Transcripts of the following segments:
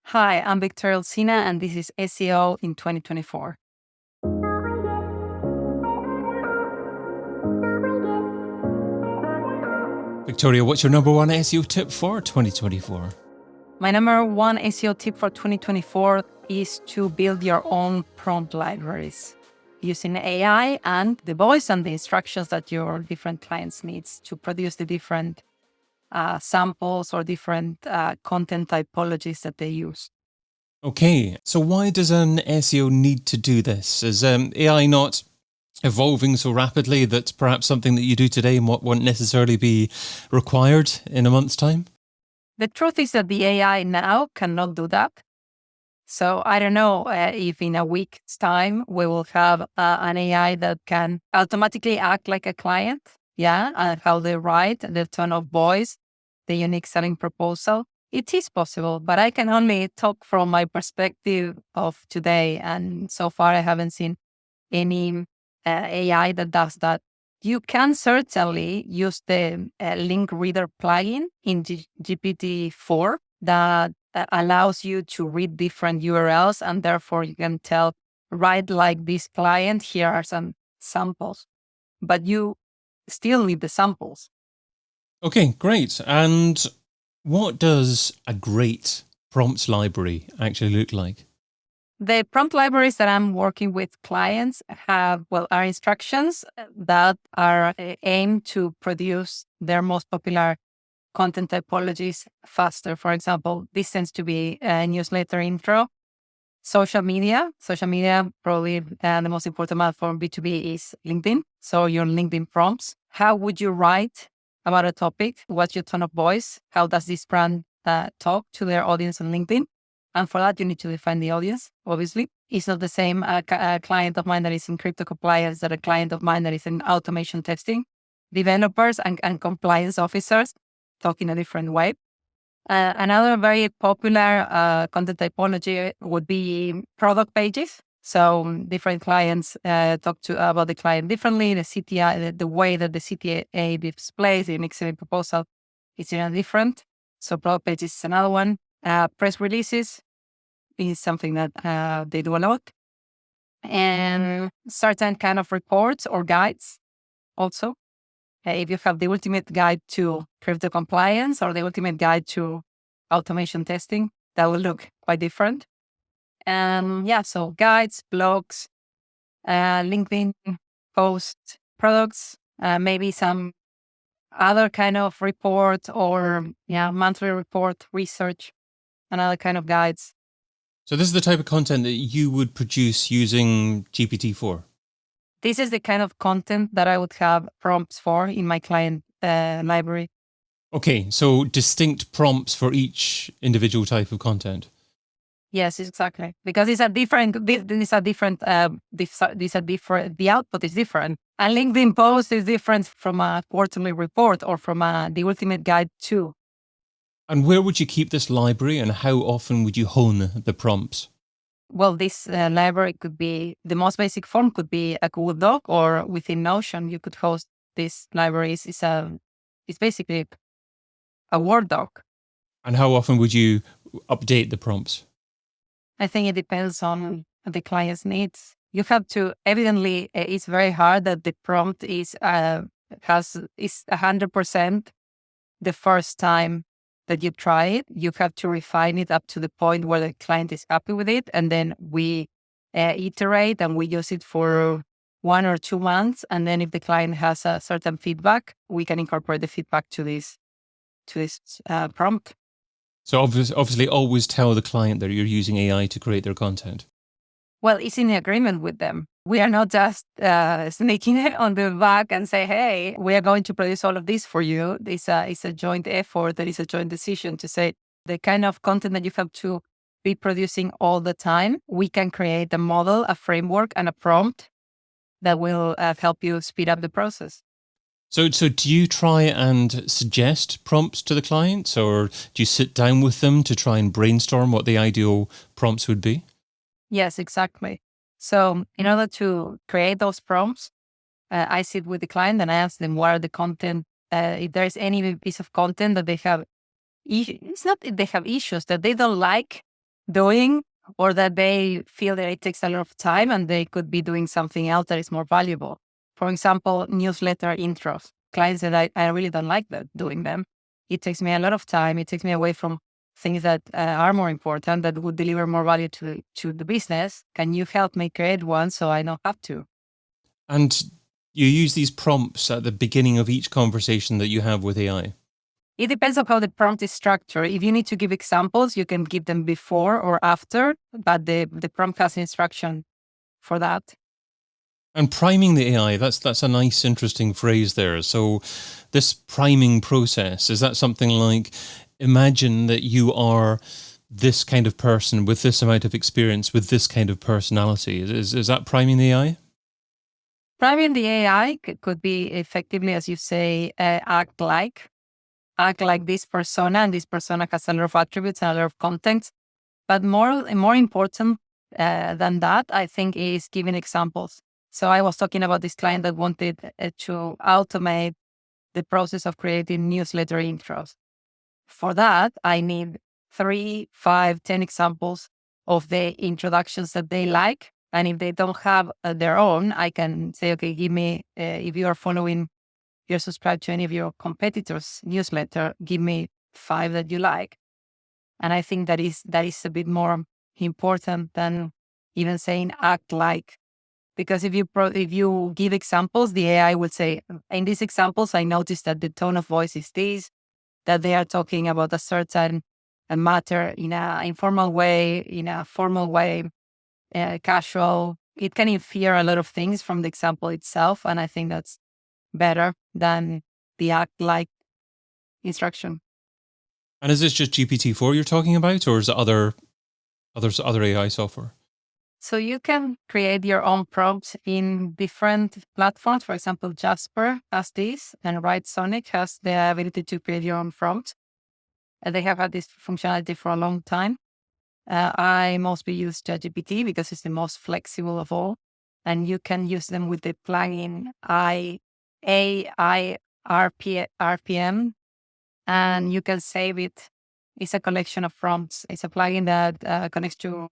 Hi, I'm Victoria Olsina, and this is SEO in 2024. Victoria, what's your number one SEO tip for 2024? My number one SEO tip for 2024 is to build your own prompt libraries using AI and the voice and the instructions that your different clients needs to produce the different samples or different content typologies that they use. Okay, so why does an SEO need to do this? Is AI not evolving so rapidly that perhaps something that you do today won't necessarily be required in a month's time? The truth is that the AI now cannot do that. So I don't know if in a week's time we will have an AI that can automatically act like a client, and how they write, the tone of voice, the unique selling proposal. It is possible, but I can only talk from my perspective of today. And so far, I haven't seen any AI that does that. You can certainly use the link reader plugin in GPT-4 that allows you to read different URLs, and therefore you can tell, write like this client, here are some samples, but you still need the samples. Okay, great. And what does a great prompts library actually look like? The prompt libraries that I'm working with clients are instructions that are aimed to produce their most popular content typologies faster. For example, this tends to be a newsletter intro. Social media, probably the most important one for B2B is LinkedIn. So your LinkedIn prompts. How would you write about a topic? What's your tone of voice? How does this brand talk to their audience on LinkedIn? And for that, you need to define the audience, obviously. It's not the same client of mine that is in crypto compliance that a client of mine that is in automation testing. Developers and compliance officers talk in a different way. Another very popular content typology would be product pages. So different clients talk about the client differently. The CTA, the way that the CTA displays the unique selling proposal is different. So product pages is another one. Press releases is something that they do a lot. And certain kind of reports or guides also. If you have the ultimate guide to crypto compliance or the ultimate guide to automation testing, that will look quite different. So guides, blogs, LinkedIn posts, products, maybe some other kind of report or monthly report, research, and other kind of guides. So this is the type of content that you would produce using GPT-4? This is the kind of content that I would have prompts for in my client library. Okay, so distinct prompts for each individual type of content. Yes, exactly. Because the output is different. A LinkedIn post is different from a quarterly report or from the ultimate guide too. And where would you keep this library and how often would you hone the prompts? Well, this library could be, the most basic form could be a Google Doc, or within Notion, you could host these libraries. It's basically a Word doc. And how often would you update the prompts? I think it depends on the client's needs. You have to, evidently, it's very hard that the prompt is 100% the first time that you try it. You have to refine it up to the point where the client is happy with it. And then we iterate and we use it for 1 or 2 months. And then if the client has a certain feedback, we can incorporate the feedback to this prompt. So obviously always tell the client that you're using AI to create their content. Well, it's in agreement with them. We are not just sneaking it on the back and say, hey, we are going to produce all of this for you. It's a joint effort. There is a joint decision to say the kind of content that you have to be producing all the time. We can create a model, a framework, and a prompt that will help you speed up the process. So do you try and suggest prompts to the clients, or do you sit down with them to try and brainstorm what the ideal prompts would be? Yes, exactly. So in order to create those prompts, I sit with the client and I ask them what are the content, if there's any piece of content that they have, it's not that they have issues, that they don't like doing, or that they feel that it takes a lot of time and they could be doing something else that is more valuable. For example, newsletter intros. Clients that I really don't like doing them. It takes me a lot of time. It takes me away from things that are more important, that would deliver more value to the business. Can you help me create one so I don't have to? And you use these prompts at the beginning of each conversation that you have with AI. It depends on how the prompt is structured. If you need to give examples, you can give them before or after, but the prompt has instruction for that. And priming the AI, that's a nice, interesting phrase there. So this priming process, is that something like, imagine that you are this kind of person with this amount of experience, with this kind of personality? Is that priming the AI? Priming the AI could be effectively, as you say, act like this persona, and this persona has a lot of attributes and a lot of content. But more important than that, I think, is giving examples. So I was talking about this client that wanted to automate the process of creating newsletter intros. For that, I need 3, 5, 10 examples of the introductions that they like. And if they don't have their own, I can say, okay, give me, if you are following, you're subscribed to any of your competitors' newsletter, give me 5 that you like. And I think that is a bit more important than even saying act like. Because if you give examples, the AI will say, in these examples, I noticed that the tone of voice is this, that they are talking about a certain matter in an informal way, in a formal way, casual. It can infer a lot of things from the example itself. And I think that's better than the act like instruction. And is this just GPT-4 you're talking about, or is it other AI software? So you can create your own prompts in different platforms. For example, Jasper has this, and Sonic has the ability to create your own prompt. They have had this functionality for a long time. I mostly use ChatGPT because it's the most flexible of all, and you can use them with the plugin AI RPM, and you can save it. It's a collection of prompts. It's a plugin that connects to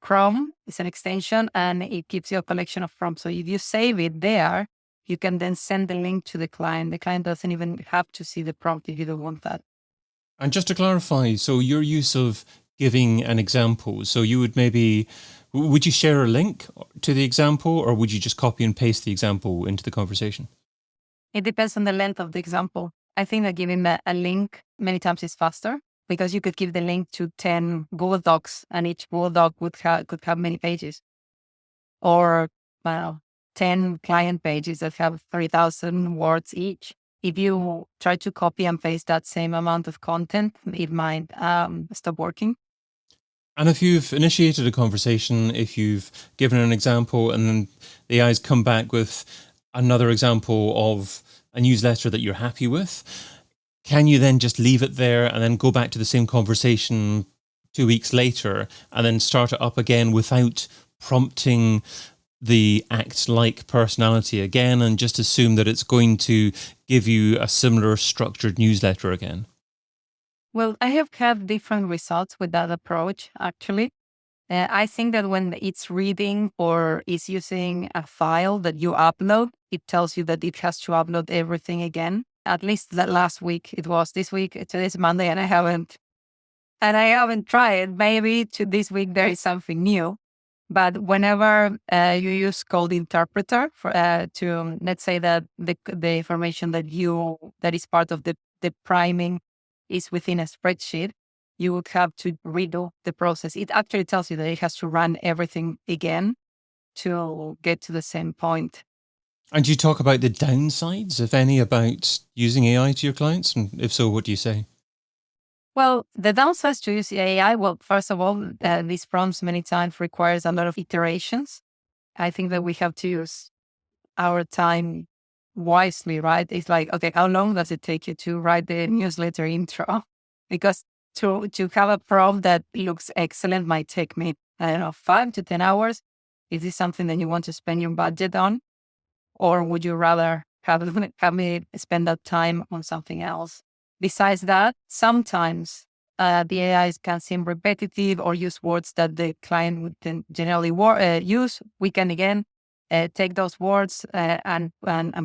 Chrome. It's an extension, and it gives you a collection of prompts. So if you save it there, you can then send the link to the client. The client doesn't even have to see the prompt if you don't want that. And just to clarify, so your use of giving an example, so you would you share a link to the example, or would you just copy and paste the example into the conversation? It depends on the length of the example. I think that giving a link many times is faster, because you could give the link to 10 Google Docs, and each Google Doc could have many pages. Or 10 client pages that have 3,000 words each. If you try to copy and paste that same amount of content, it might stop working. And if you've initiated a conversation, if you've given an example and then the AI's come back with another example of a newsletter that you're happy with, can you then just leave it there and then go back to the same conversation 2 weeks later and then start it up again without prompting the act-like personality again, and just assume that it's going to give you a similar structured newsletter again? Well, I have had different results with that approach, actually. I think that when it's reading or is using a file that you upload, it tells you that it has to upload everything again. At least that last week it was. This week, today's Monday, and I haven't tried. Maybe to this week there is something new. But whenever you use code interpreter to, let's say that the information that is part of the priming is within a spreadsheet, you would have to redo the process. It actually tells you that it has to run everything again to get to the same point. And do you talk about the downsides, if any, about using AI to your clients? And if so, what do you say? Well, the downsides to use AI, well, first of all, these prompts many times requires a lot of iterations. I think that we have to use our time wisely, right? It's like, okay, how long does it take you to write the newsletter intro? Because to have a prompt that looks excellent might take me, 5 to 10 hours. Is this something that you want to spend your budget on? Or would you rather have me spend that time on something else? Besides that, sometimes the AIs can seem repetitive or use words that the client would generally use, we can again take those words and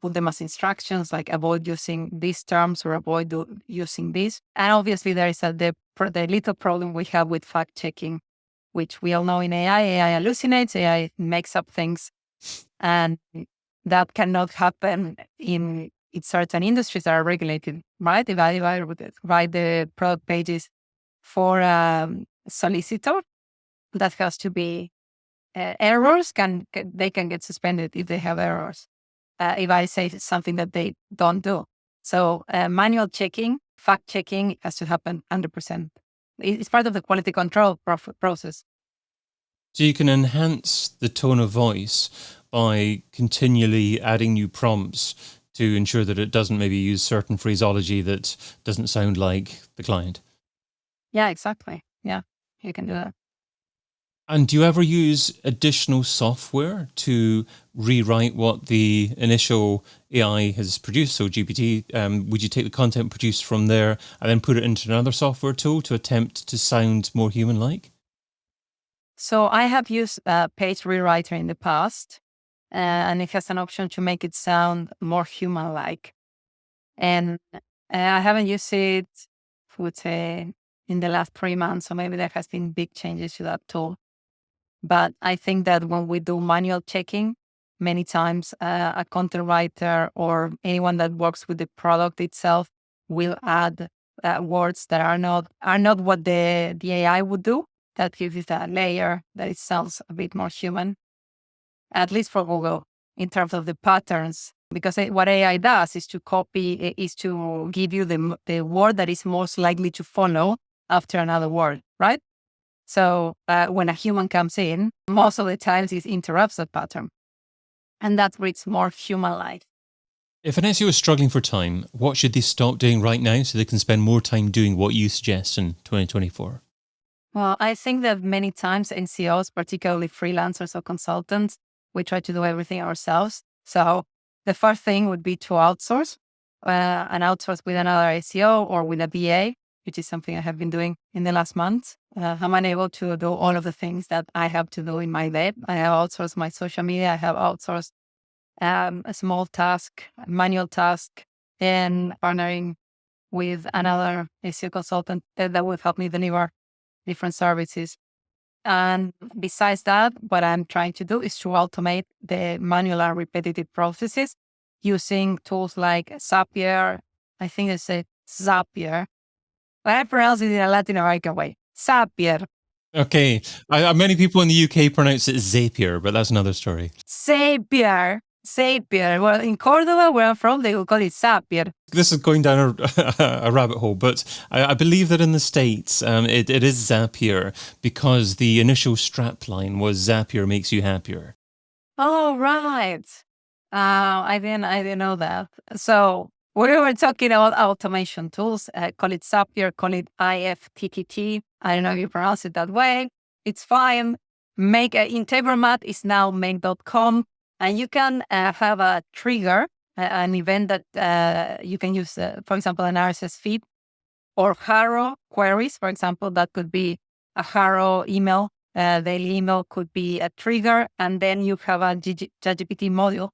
put them as instructions, like avoid using these terms or avoid using this. And obviously, there is the little problem we have with fact checking, which we all know in AI. AI hallucinates, AI makes up things, and that cannot happen in certain industries that are regulated, right? If I write the product pages for solicitor, that has to be errors. They can get suspended if they have errors. If I say something that they don't do, so manual checking, fact checking has to happen 100%. It's part of the quality control process. So you can enhance the tone of voice by continually adding new prompts to ensure that it doesn't maybe use certain phraseology that doesn't sound like the client. Yeah, exactly. Yeah, you can do that. And do you ever use additional software to rewrite what the initial AI has produced? So GPT, would you take the content produced from there and then put it into another software tool to attempt to sound more human-like? So I have used Page Rewriter in the past, and it has an option to make it sound more human-like. And I haven't used it, I would say, in the last 3 months, so maybe there has been big changes to that tool. But I think that when we do manual checking, many times a content writer or anyone that works with the product itself will add words that are not what the AI would do. That gives it a layer that it sounds a bit more human, at least for Google, in terms of the patterns. Because what AI does is to give you the word that is most likely to follow after another word, right? So when a human comes in, most of the times it interrupts that pattern. And that brings more human-like. If an SEO is struggling for time, what should they stop doing right now so they can spend more time doing what you suggest in 2024? Well, I think that many times NCOs, particularly freelancers or consultants, we try to do everything ourselves. So the first thing would be to outsource with another SEO or with a BA, which is something I have been doing in the last month. I'm unable to do all of the things that I have to do in my day. I have outsourced my social media. I have outsourced a small task, a manual task, and partnering with another SEO consultant that will help me deliver different services. And besides that, what I'm trying to do is to automate the manual and repetitive processes using tools like Zapier. I think they say Zapier. But I pronounce it in a Latin American way. Zapier. Okay. Many people in the UK pronounce it Zapier, but that's another story. Zapier. Well, in Cordoba, where I'm from, they will call it Zapier. This is going down a rabbit hole, but I believe that in the States, it is Zapier because the initial strapline was Zapier makes you happier. Oh, right. I didn't know that. So we were talking about automation tools. Call it Zapier, call it IFTTT. I don't know if you pronounce it that way. It's fine. Integromat is now make.com. And you can have a trigger, an event that you can use, for example, an RSS feed or Haro queries, for example. That could be a Haro email. Daily email could be a trigger. And then you have a ChatGPT module,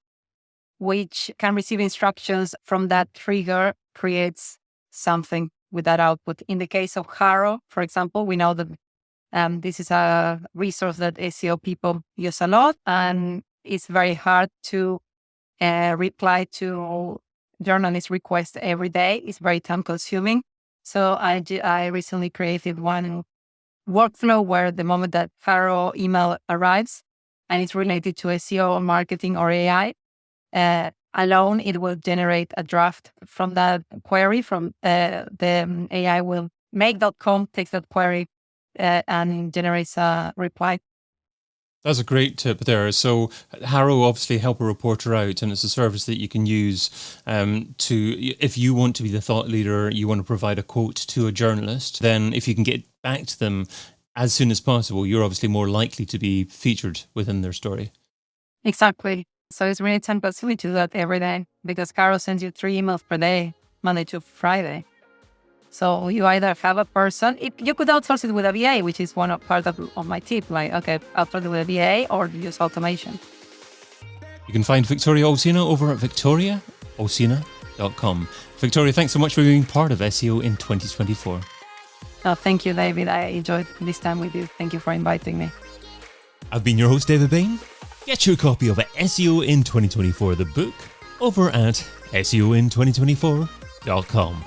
which can receive instructions from that trigger, creates something with that output. In the case of Haro, for example, we know that this is a resource that SEO people use a lot, and it's very hard to reply to journalist requests every day. It's very time consuming. So I recently created one workflow where the moment that Haro email arrives and it's related to SEO or marketing or AI, alone, it will generate a draft from that query from the AI will make.com, takes that query and generates a reply. That's a great tip there. So Haro obviously help a reporter out, and it's a service that you can use if you want to be the thought leader, you want to provide a quote to a journalist, then if you can get back to them as soon as possible, you're obviously more likely to be featured within their story. Exactly. So it's really time consuming to do that every day because Haro sends you 3 emails per day, Monday to Friday. So you either have a person, you could outsource it with a VA, which is part of my tip. Like, okay, outsource it with a VA or use automation. You can find Victoria Olsina over at victoriaolsina.com. Victoria, thanks so much for being part of SEO in 2024. Thank you, David. I enjoyed this time with you. Thank you for inviting me. I've been your host, David Bain. Get your copy of SEO in 2024, the book, over at seoin2024.com.